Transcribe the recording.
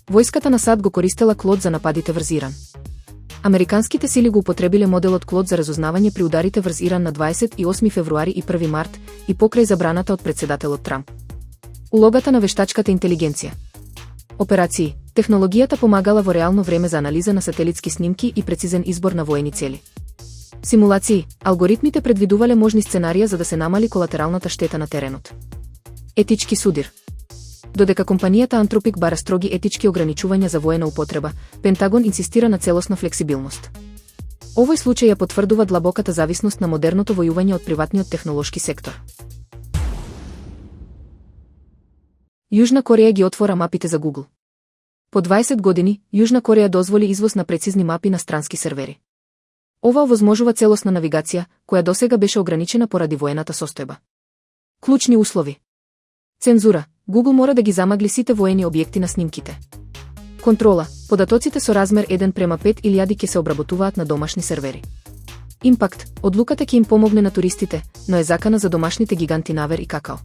Војската на САД го користела Клод за нападите врз Иран. Американските сили го употребиле моделот Клод за разузнавање при ударите врз Иран на 28 февруари и 1 март и покрај забраната од председателот Трамп. Улогата на вештачката интелигенција. Операции. Технологијата помагала во реално време за анализа на сателитски снимки и прецизен избор на воени цели. Симулации. Алгоритмите предвидувале можни сценарија за да се намали колатералната штета на теренот. Етички судир. Додека компанијата Антропик бара строги етички ограничувања за воена употреба, Пентагон инсистира на целосна флексибилност. Овој случај ја потврдува длабоката зависност на модерното војување од приватниот технолошки сектор. Јужна Кореја ги отвора мапите за Google. По 20 години, Јужна Кореја дозволи извоз на прецизни мапи на странски сервери. Ова овозможува целосна навигација, која досега беше ограничена поради воената состојба. Клучни услови. Цензура. Google мора да ги замагли сите воени објекти на снимките. Контрола. Податоците со размер 1:5000 ќе се обработуваат на домашни сервери. Импакт. Одлуката ќе им помогне на туристите, но е закана за домашните гиганти Навер и Какао.